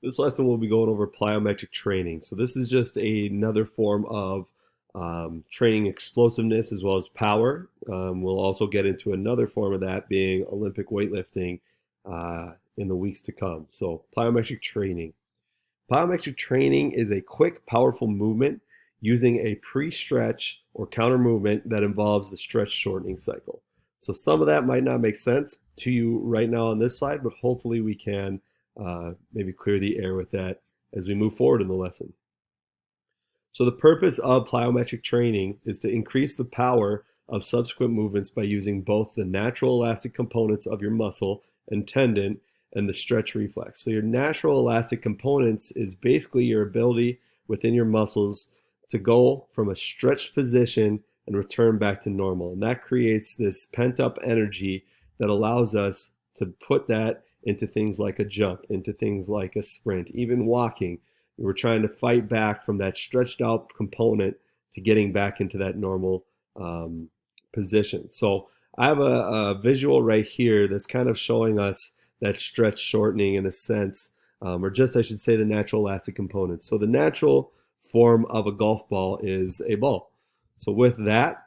This lesson we'll be going over plyometric training. So this is just another form of training explosiveness as well as power. We'll also get into another form of that being Olympic weightlifting in the weeks to come. So plyometric training. Plyometric training is a quick, powerful movement using a pre-stretch or counter movement that involves the stretch shortening cycle. So some of that might not make sense to you right now on this slide, but hopefully we can maybe clear the air with that as we move forward in the lesson. So the purpose of plyometric training is to increase the power of subsequent movements by using both the natural elastic components of your muscle and tendon and the stretch reflex. So your natural elastic components is basically your ability within your muscles to go from a stretched position and return back to normal. And that creates this pent up energy that allows us to put that into things like a jump, into things like a sprint, even walking. We're trying to fight back from that stretched out component to getting back into that normal position. So I have a visual right here that's kind of showing us that stretch shortening in a sense, or just I should say the natural elastic components. So the natural form of a golf ball is a ball. So with that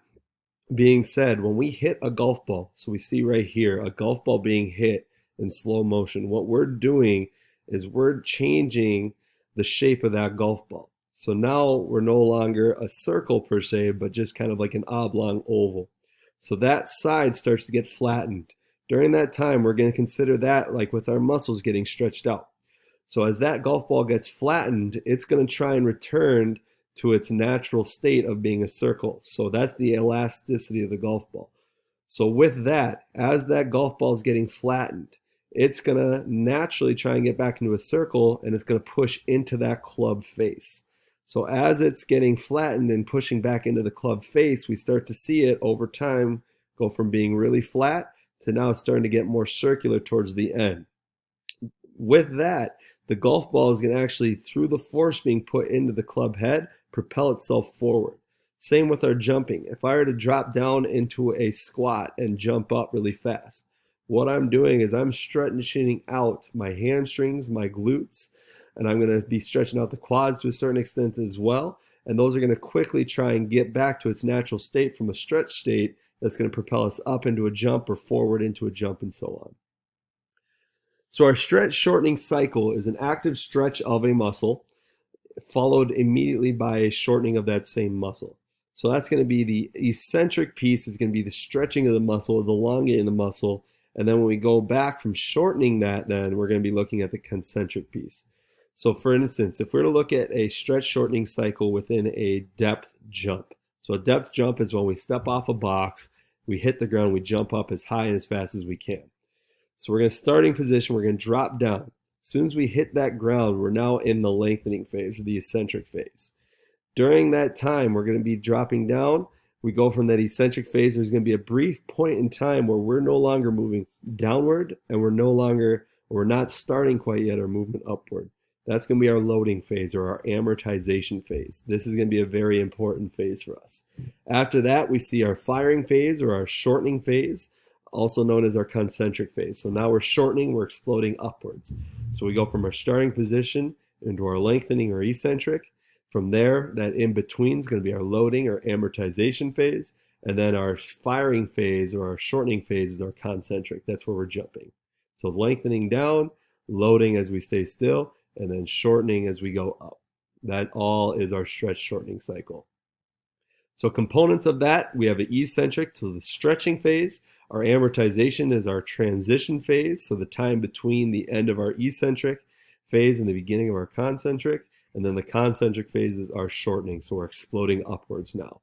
being said, when we hit a golf ball, so we see right here a golf ball being hit in slow motion, what we're doing is we're changing the shape of that golf ball. So now we're no longer a circle per se, but just kind of like an oblong oval. So that side starts to get flattened. During that time, we're going to consider that like with our muscles getting stretched out. So as that golf ball gets flattened, it's going to try and return to its natural state of being a circle. So that's the elasticity of the golf ball. So with that, as that golf ball is getting flattened, it's going to naturally try and get back into a circle, and it's going to push into that club face. So as it's getting flattened and pushing back into the club face, we start to see it over time go from being really flat to now it's starting to get more circular towards the end. With that, the golf ball is going to actually, through the force being put into the club head, propel itself forward. Same with our jumping. If I were to drop down into a squat and jump up really fast, what I'm doing is I'm stretching out my hamstrings, my glutes, and I'm going to be stretching out the quads to a certain extent as well. And those are going to quickly try and get back to its natural state from a stretch state that's going to propel us up into a jump or forward into a jump and so on. So our stretch shortening cycle is an active stretch of a muscle followed immediately by a shortening of that same muscle. So that's going to be the eccentric piece is going to be the stretching of the muscle, the elongating the muscle. And then when we go back from shortening that, then we're going to be looking at the concentric piece. So for instance, if we're to look at a stretch shortening cycle within a depth jump. So a depth jump is when we step off a box, we hit the ground, we jump up as high and as fast as we can. So we're going to starting position, we're going to drop down. As soon as we hit that ground, we're now in the lengthening phase or the eccentric phase. During that time, we're going to be dropping down. We go from that eccentric phase. There's going to be a brief point in time where we're no longer moving downward and we're not starting quite yet our movement upward. That's going to be our loading phase or our amortization phase. This is going to be a very important phase for us. After that, we see our firing phase or our shortening phase, also known as our concentric phase. So now we're shortening, we're exploding upwards. So we go from our starting position into our lengthening or eccentric. From there, that in between is going to be our loading or amortization phase. And then our firing phase or our shortening phase is our concentric. That's where we're jumping. So lengthening down, loading as we stay still, and then shortening as we go up. That all is our stretch shortening cycle. So components of that, we have an eccentric to the stretching phase. Our amortization is our transition phase, so the time between the end of our eccentric phase and the beginning of our concentric. And then the concentric phase is our shortening, so we're exploding upwards now.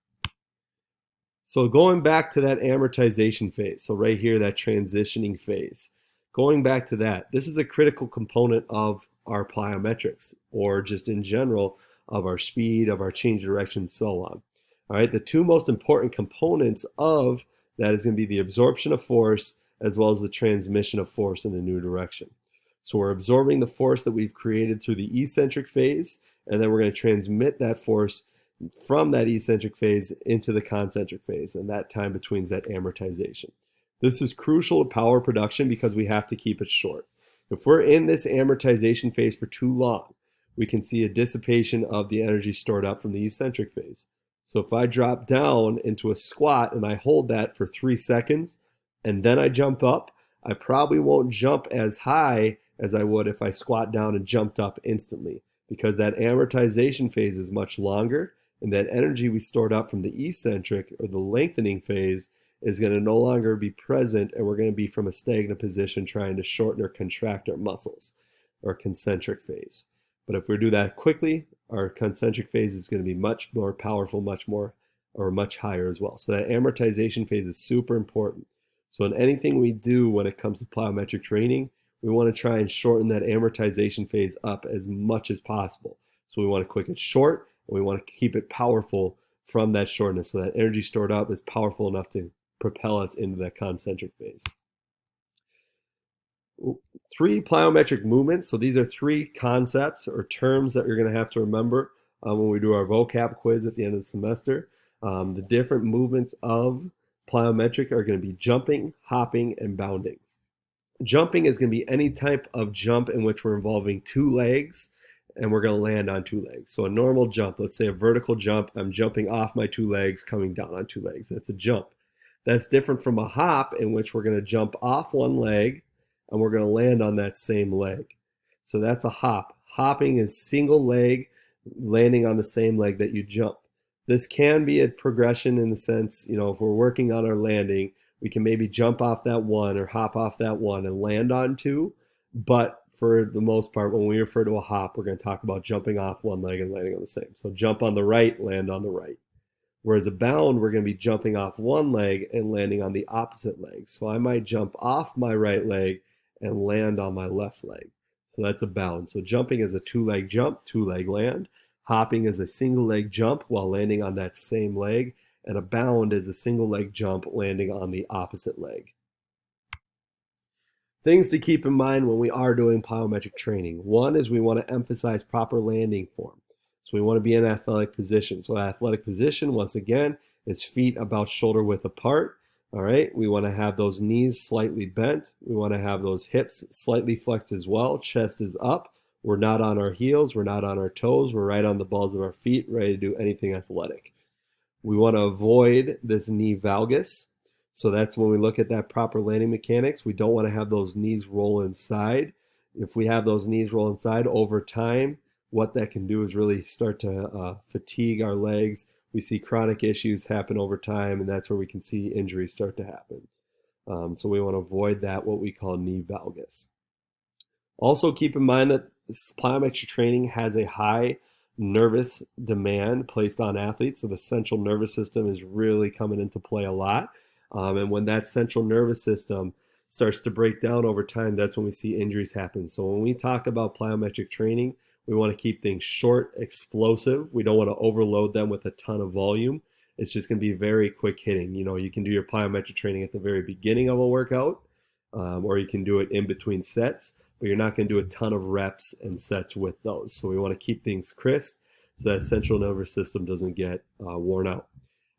So going back to that amortization phase, so right here, that transitioning phase. Going back to that, this is a critical component of our plyometrics, or just in general, of our speed, of our change of direction, and so on. All right, the two most important components of that is going to be the absorption of force as well as the transmission of force in a new direction. So we're absorbing the force that we've created through the eccentric phase, and then we're going to transmit that force from that eccentric phase into the concentric phase, and that time between is that amortization. This is crucial to power production because we have to keep it short. If we're in this amortization phase for too long, we can see a dissipation of the energy stored up from the eccentric phase. So if I drop down into a squat and I hold that for 3 seconds and then I jump up, I probably won't jump as high as I would if I squat down and jumped up instantly, because that amortization phase is much longer, and that energy we stored up from the eccentric or the lengthening phase is going to no longer be present, and we're going to be from a stagnant position trying to shorten or contract our muscles, or concentric phase. But if we do that quickly, our concentric phase is going to be much more powerful, much more, or much higher as well. So that amortization phase is super important. So in anything we do when it comes to plyometric training, we want to try and shorten that amortization phase up as much as possible. So we want to quick it short, and we want to keep it powerful from that shortness, so that energy stored up is powerful enough to propel us into that concentric phase. 3 plyometric movements. So these are 3 concepts or terms that you're going to have to remember when we do our vocab quiz at the end of the semester. The different movements of plyometric are going to be jumping, hopping, and bounding. Jumping is going to be any type of jump in which we're involving 2 legs and we're going to land on 2 legs. So a normal jump, let's say a vertical jump, I'm jumping off my 2 legs, coming down on 2 legs. That's a jump. That's different from a hop, in which we're going to jump off 1 leg and we're going to land on that same leg. So that's a hop. Hopping is single leg landing on the same leg that you jump. This can be a progression in the sense, if we're working on our landing, we can maybe jump off that one or hop off that one and land on 2. But for the most part, when we refer to a hop, we're going to talk about jumping off 1 leg and landing on the same. So jump on the right, land on the right. Whereas a bound, we're going to be jumping off 1 leg and landing on the opposite leg. So I might jump off my right leg and land on my left leg. So that's a bound. So jumping is a 2-leg jump, 2-leg land. Hopping is a single leg jump while landing on that same leg. And a bound is a single leg jump landing on the opposite leg. Things to keep in mind when we are doing plyometric training. One is we want to emphasize proper landing form. So we want to be in athletic position. So athletic position, once again, is feet about shoulder width apart. All right, we want to have those knees slightly bent. We want to have those hips slightly flexed as well. Chest is up. We're not on our heels. We're not on our toes. We're right on the balls of our feet, ready to do anything athletic. We want to avoid this knee valgus. So that's when we look at that proper landing mechanics. We don't want to have those knees roll inside. If we have those knees roll inside over time, what that can do is really start to fatigue our legs. We see chronic issues happen over time, and that's where we can see injuries start to happen. So we want to avoid that, what we call knee valgus. Also keep in mind that this plyometric training has a high nervous demand placed on athletes. So the central nervous system is really coming into play a lot. And when that central nervous system starts to break down over time, that's when we see injuries happen. So when we talk about plyometric training, we want to keep things short, explosive. We don't want to overload them with a ton of volume. It's just going to be very quick hitting. You can do your plyometric training at the very beginning of a workout, or you can do it in between sets, but you're not going to do a ton of reps and sets with those. So we want to keep things crisp so that central nervous system doesn't get worn out.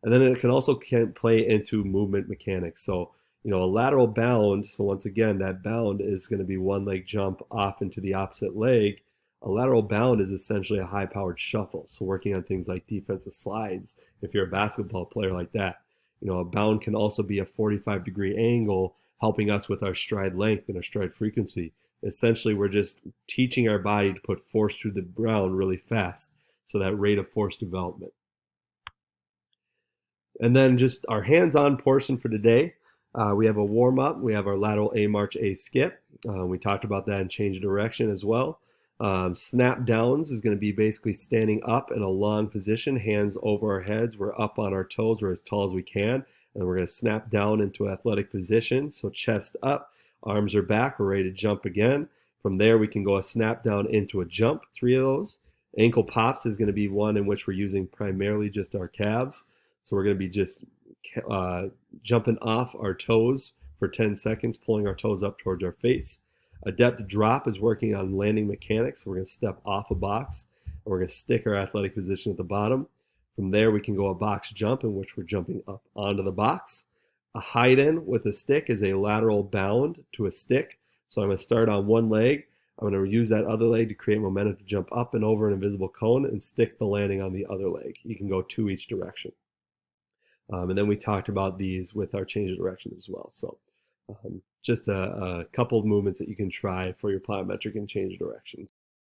And then it can also play into movement mechanics. So, a lateral bound, so once again, that bound is going to be 1 leg jump off into the opposite leg. A lateral bound is essentially a high-powered shuffle. So working on things like defensive slides, if you're a basketball player like that. A bound can also be a 45-degree angle, helping us with our stride length and our stride frequency. Essentially, we're just teaching our body to put force through the ground really fast, so that rate of force development. And then just our hands-on portion for today. We have a warm-up. We have our lateral A march, A skip. We talked about that in change of direction as well. Snap downs is going to be basically standing up in a long position, hands over our heads. We're up on our toes. We're as tall as we can. And we're going to snap down into athletic position. So chest up, arms are back. We're ready to jump again. From there, we can go a snap down into a jump, 3 of those. Ankle pops is going to be one in which we're using primarily just our calves. So we're going to be just jumping off our toes for 10 seconds, pulling our toes up towards our face. A depth drop is working on landing mechanics. So we're going to step off a box, and we're going to stick our athletic position at the bottom. From there, we can go a box jump in which we're jumping up onto the box. A hide in with a stick is a lateral bound to a stick. So I'm going to start on one leg. I'm going to use that other leg to create momentum to jump up and over an invisible cone and stick the landing on the other leg. You can go two each direction. And then we talked about these with our change of direction as well. So just a couple of movements that you can try for your plyometric and change of directions.